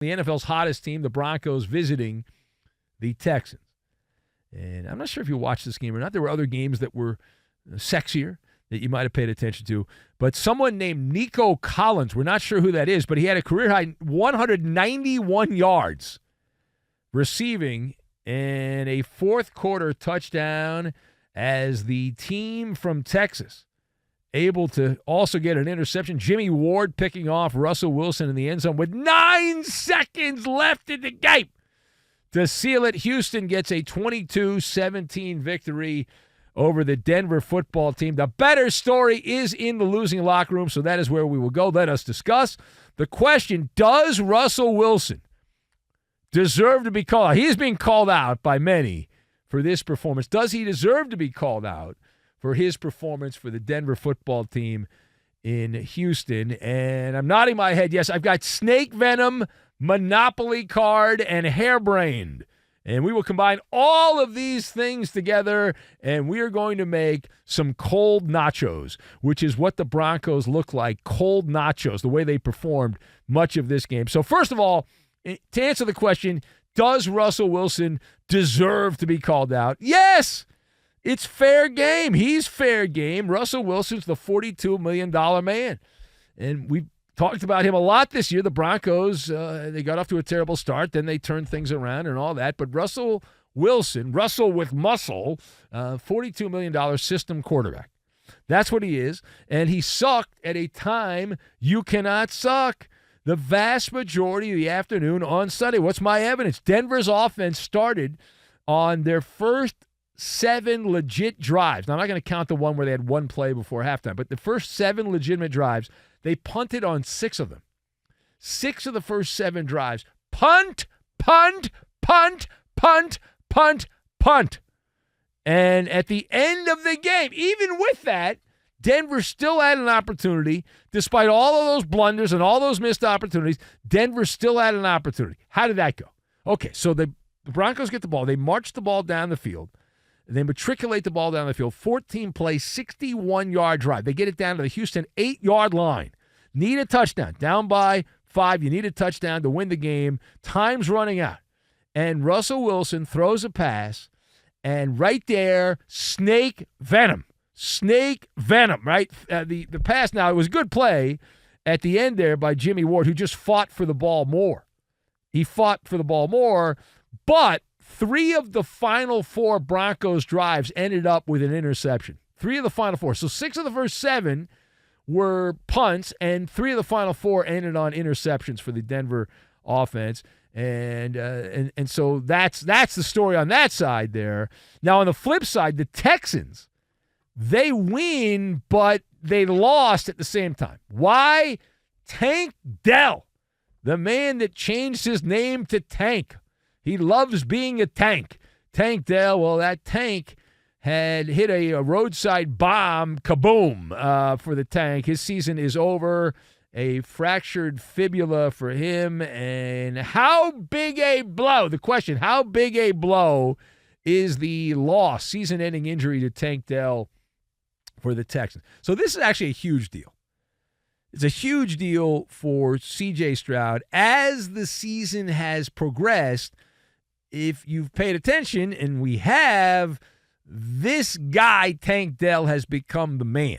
The NFL's hottest team, the Broncos, visiting the Texans. And I'm not sure if you watched this game or not. There were other games that were sexier that you might have paid attention to. But someone named Nico Collins, we're not sure who that is, but he had a career-high 191 yards receiving and a fourth-quarter touchdown as the team from Texas able to also get an interception. Jimmy Ward picking off Russell Wilson in the end zone with 9 seconds left in the game to seal it. Houston gets a 22-17 victory over the Denver football team. The better story is in the losing locker room, so that is where we will go. Let us discuss the question, does Russell Wilson deserve to be called out? He is being called out by many for this performance. Does he deserve to be called out for his performance for the Denver football team in Houston? And I'm nodding my head. Yes, I've got snake venom, Monopoly card, and hairbrained. And we will combine all of these things together, and we are going to make some cold nachos, which is what the Broncos look like, cold nachos, the way they performed much of this game. So first of all, to answer the question, does Russell Wilson deserve to be called out? Yes! It's fair game. He's fair game. Russell Wilson's the $42 million man. And we've talked about him a lot this year. The Broncos, they got off to a terrible start. Then they turned things around and all that. But Russell Wilson, Russell with muscle, $42 million system quarterback. That's what he is. And he sucked at a time you cannot suck. The vast majority of the afternoon on Sunday. What's my evidence? Denver's offense started on their first 7 legit drives. Now, I'm not going to count the one where they had one play before halftime, but the first 7 legitimate drives, they punted on 6 of them. 6 of the first 7 drives. Punt, punt, punt, punt, punt, punt. And at the end of the game, even with that, Denver still had an opportunity. Despite all of those blunders and all those missed opportunities, Denver still had an opportunity. How did that go? Okay, so the Broncos get the ball. They march the ball down the field. They matriculate the ball down the field. 14-play, 61-yard drive. They get it down to the Houston 8-yard line. Need a touchdown. Down by 5. You need a touchdown to win the game. Time's running out. And Russell Wilson throws a pass, and right there, snake venom. Snake venom, right? The pass, now, it was a good play at the end there by Jimmy Ward, who just fought for the ball more. He fought for the ball more, but 3 of the final 4 Broncos drives ended up with an interception. 3 of the final 4. So 6 of the first 7 were punts, and 3 of the final 4 ended on interceptions for the Denver offense. And so that's the story on that side there. Now, on the flip side, the Texans, they win, but they lost at the same time. Why? Tank Dell, the man that changed his name to Tank. He loves being a tank. Tank Dell, well, that tank had hit a roadside bomb, kaboom, for the Tank. His season is over. A fractured fibula for him. And how big a blow? The question, how big a blow is the loss, season-ending injury to Tank Dell for the Texans? So this is actually a huge deal. It's a huge deal for C.J. Stroud. As the season has progressed, if you've paid attention, and we have, this guy, Tank Dell, has become the man.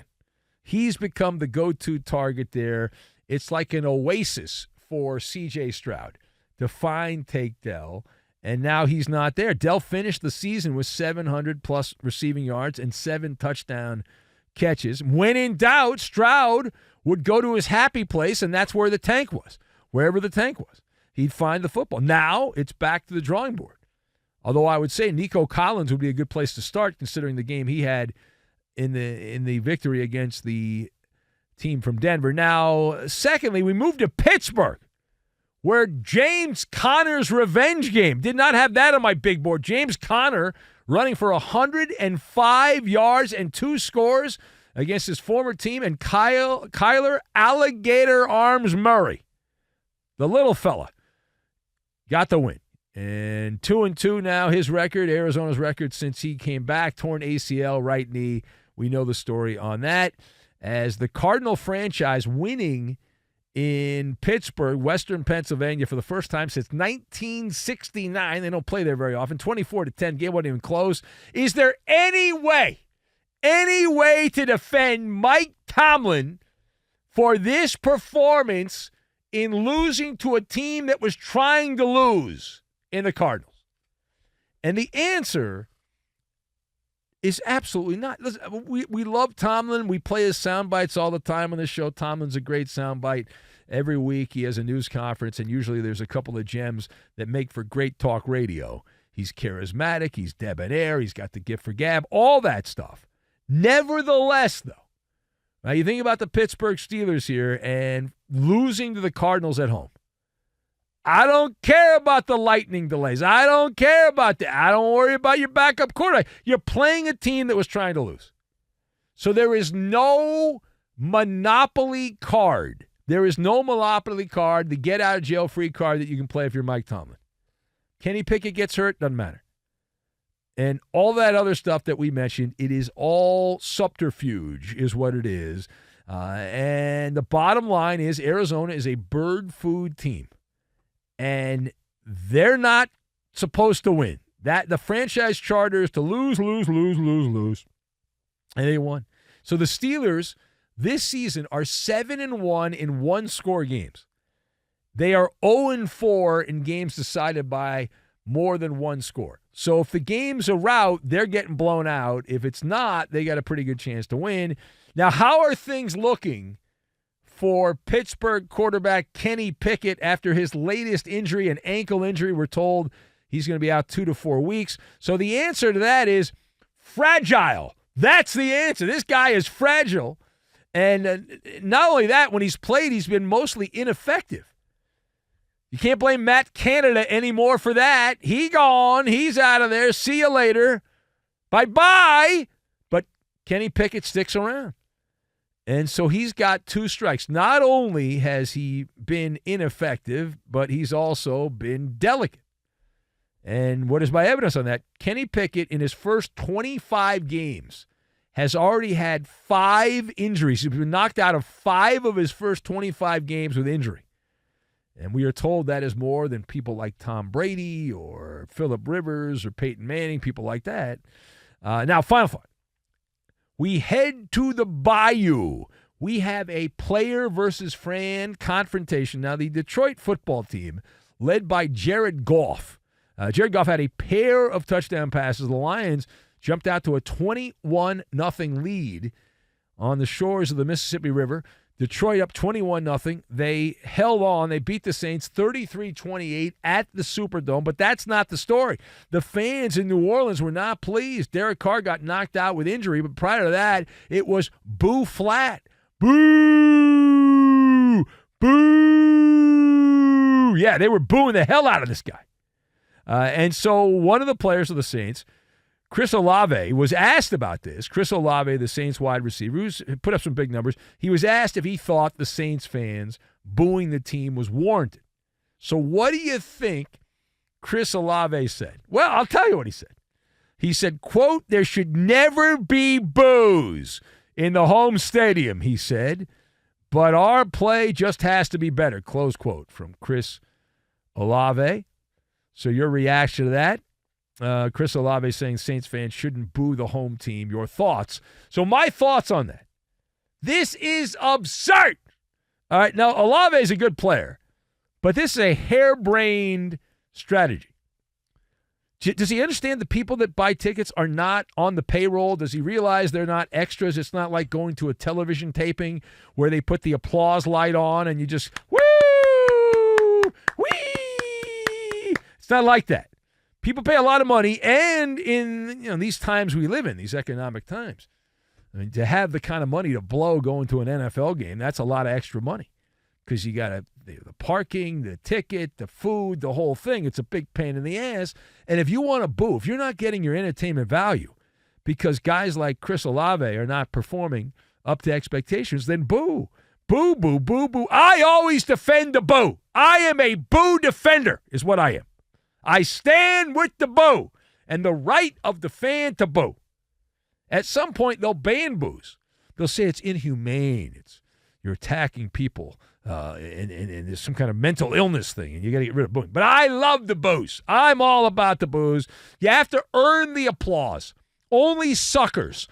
He's become the go-to target there. It's like an oasis for C.J. Stroud to find Tank Dell, and now he's not there. Dell finished the season with 700-plus receiving yards and 7 touchdown catches. When in doubt, Stroud would go to his happy place, and that's where the Tank was, wherever the Tank was. He'd find the football. Now it's back to the drawing board. Although I would say Nico Collins would be a good place to start, considering the game he had in the victory against the team from Denver. Now, secondly, we moved to Pittsburgh, where James Conner's revenge game. Did not have that on my big board. James Conner running for 105 yards and 2 scores against his former team, and Kyler Alligator Arms Murray, the little fella, got the win. And 2-2 now, his record, Arizona's record since he came back. Torn ACL, right knee. We know the story on that. As the Cardinal franchise winning in Pittsburgh, Western Pennsylvania, for the first time since 1969. They don't play there very often. 24-10. Game wasn't even close. Is there any way to defend Mike Tomlin for this performance in losing to a team that was trying to lose in the Cardinals? And the answer is absolutely not. Listen, we love Tomlin. We play his sound bites all the time on this show. Tomlin's a great sound bite. Every week he has a news conference, and usually there's a couple of gems that make for great talk radio. He's charismatic. He's debonair. He's got the gift for gab, all that stuff. Nevertheless, though, now you think about the Pittsburgh Steelers here and losing to the Cardinals at home. I don't care about the lightning delays. I don't care about that. I don't worry about your backup quarterback. You're playing a team that was trying to lose. So there is no monopoly card. There is no monopoly card, the get-out-of-jail-free card that you can play if you're Mike Tomlin. Kenny Pickett gets hurt, doesn't matter. And all that other stuff that we mentioned, it is all subterfuge is what it is. And the bottom line is Arizona is a bird food team. And they're not supposed to win. The franchise charter is to lose. And they won. So the Steelers this season are 7-1 in one-score games. They are 0-4 in games decided by more than one score. So if the game's a rout, they're getting blown out. If it's not, they got a pretty good chance to win. Now, how are things looking for Pittsburgh quarterback Kenny Pickett after his latest injury, an ankle injury? We're told he's going to be out 2 to 4 weeks. So the answer to that is fragile. That's the answer. This guy is fragile. And not only that, when he's played, he's been mostly ineffective. You can't blame Matt Canada anymore for that. He gone. He's out of there. See you later. Bye-bye. But Kenny Pickett sticks around. And so he's got 2 strikes. Not only has he been ineffective, but he's also been delicate. And what is my evidence on that? Kenny Pickett, in his first 25 games, has already had 5 injuries. He's been knocked out of 5 of his first 25 games with injury. And we are told that is more than people like Tom Brady or Phillip Rivers or Peyton Manning, people like that. Now, final thought. We head to the Bayou. We have a player versus fan confrontation. Now, the Detroit football team, led by Jared Goff. Jared Goff had a pair of touchdown passes. The Lions jumped out to a 21-0 lead on the shores of the Mississippi River. Detroit up 21-0. They held on. They beat the Saints 33-28 at the Superdome, but that's not the story. The fans in New Orleans were not pleased. Derek Carr got knocked out with injury, but prior to that, it was boo flat. Boo! Boo! Yeah, they were booing the hell out of this guy. And so one of the players of the Saints, Chris Olave, was asked about this. Chris Olave, the Saints wide receiver, who's put up some big numbers. He was asked if he thought the Saints fans booing the team was warranted. So what do you think Chris Olave said? Well, I'll tell you what he said. He said, quote, "There should never be boos in the home stadium," he said, "but our play just has to be better," close quote from Chris Olave. So your reaction to that? Chris Olave saying Saints fans shouldn't boo the home team. Your thoughts? So my thoughts on that. This is absurd. All right, now Olave is a good player, but this is a harebrained strategy. Does he understand the people that buy tickets are not on the payroll? Does he realize they're not extras? It's not like going to a television taping where they put the applause light on and you just, woo, wee. It's not like that. People pay a lot of money, and in these times we live in, these economic times, I mean, to have the kind of money to blow going to an NFL game, that's a lot of extra money because you got the parking, the ticket, the food, the whole thing. It's a big pain in the ass. And if you want to boo, if you're not getting your entertainment value because guys like Chris Olave are not performing up to expectations, then boo. Boo, boo, boo, boo. I always defend the boo. I am a boo defender is what I am. I stand with the boo and the right of the fan to boo. At some point, they'll ban boos. They'll say it's inhumane. You're attacking people and there's some kind of mental illness thing, and you got to get rid of booing. But I love the boos. I'm all about the boos. You have to earn the applause. Only suckers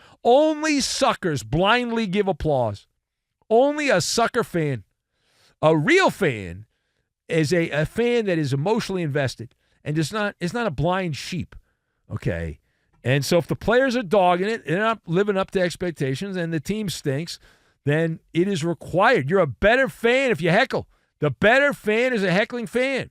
blindly give applause. Only a sucker fan. A real fan is a fan that is emotionally invested and is not a blind sheep, okay? And so if the players are dogging it, they're not living up to expectations, and the team stinks, then it is required. You're a better fan if you heckle. The better fan is a heckling fan.